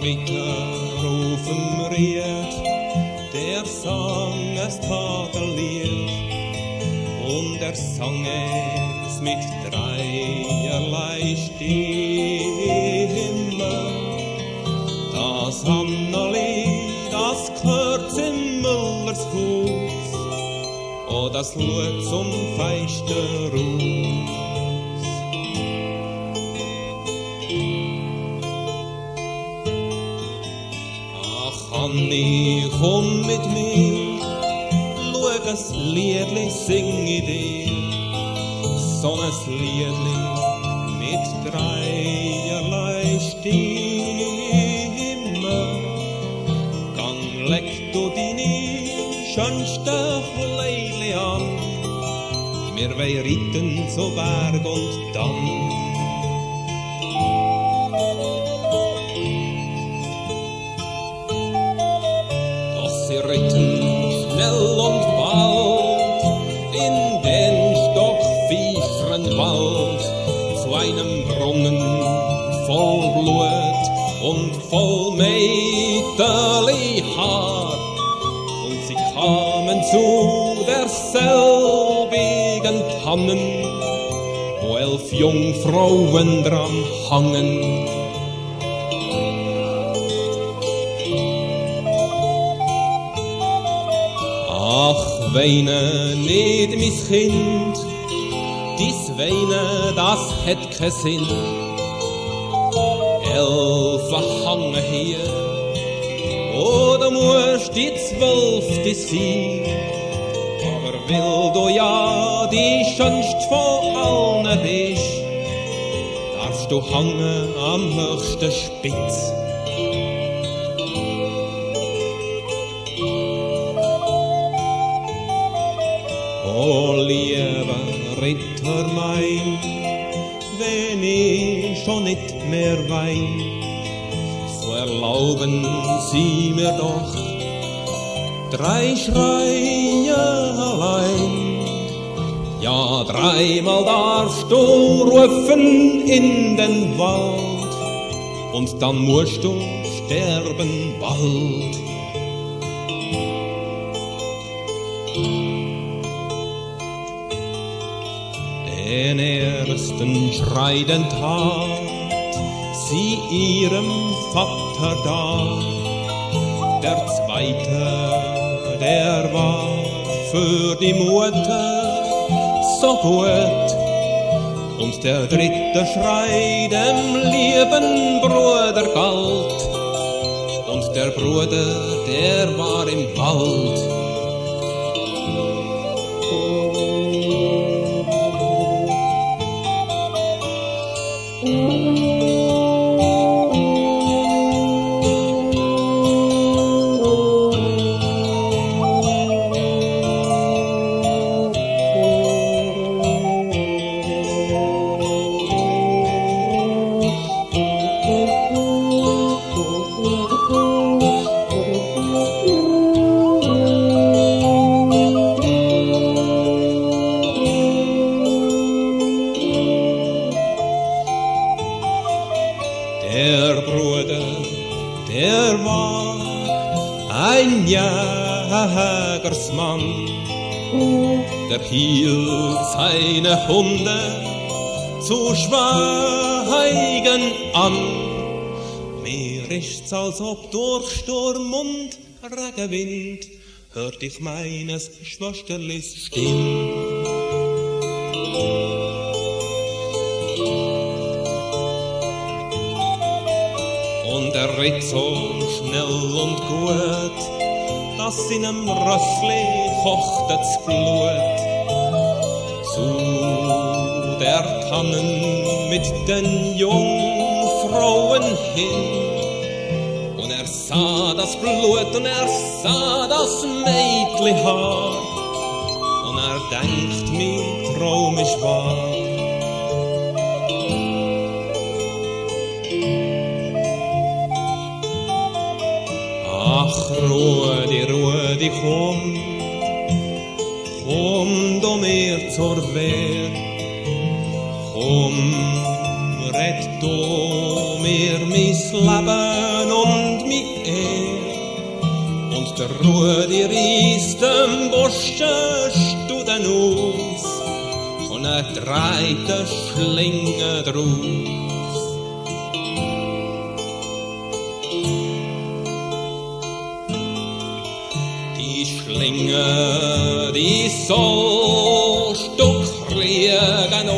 Ritter auf dem Ried, der sang es Tadellied, und er sang es mit dreierlei Stimme. Das Anneli, das gehört im Müllers Haus, oh, das schaut zum Feister aus. Anni, komm mit mir, schau, ein Liedli sing ich dir, so ein Liedli mit dreierlei Stimme. Gang, leck du deine schönste Kleidli an, wir wollen reiten zu Berg und Damm. Ritten schnell und bald in den stockfischeren Wald zu einem Brunnen voll Blut und voll Mädeli Haar, und sie kamen zu derselbigen Tannen, wo 11 Jungfrauen dran hangen. Ach, weine nicht, mein Kind, dies Weinen, das hat keinen Sinn. 11 hangen hier, oder musst die 12. sein. Aber weil du ja die schönste von allen bist, darfst du hangen am höchsten Spitz. Oh, lieber Ritter mein, wenn ich schon nicht mehr wein, so erlauben Sie mir doch 3 Schreie allein. Ja, 3-mal darfst du rufen in den Wald, und dann musst du sterben bald. Den ersten Schrei, den tat sie ihrem Vater da. Der zweite, der war für die Mutter so gut. Und der dritte Schrei dem lieben Bruder galt. Und der Bruder, der war im Wald. Der Bruder, der war ein Jägersmann, der hielt seine Hunde zu schweigen an. Mir ist's, als ob durch Sturm und Regenwind hört ich meines Schwesterlis Stimm. Und er ritt so schnell und gut, dass in einem Rössli kocht das Blut. Zu der Tannen mit den Jungfrauen hin. Und er sah das Blut und er sah das Mädchenhaar. Und er denkt, mein Traum ist wahr. Ach, Rudi, komm du mir zur Wehr, komm red du mir mis Leben und mi und der Rudi riest dem Busche studen aus und dreit der Schlinge draus. Die Schlinge, die sollst du kriegen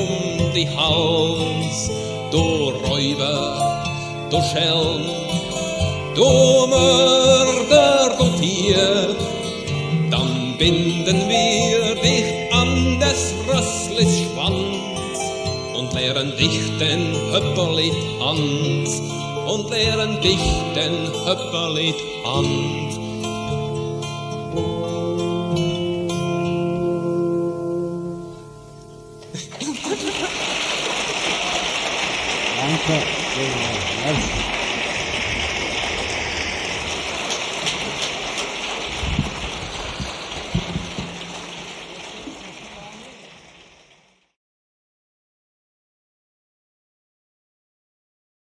die Hals, du Räuber, du Schelm, du Mörder, du Tier, dann binden wir dich an des Rösslis Schwanz und lehren dich den Höpperlit Hand und lehren dich den Höpperlit Hand. Danke.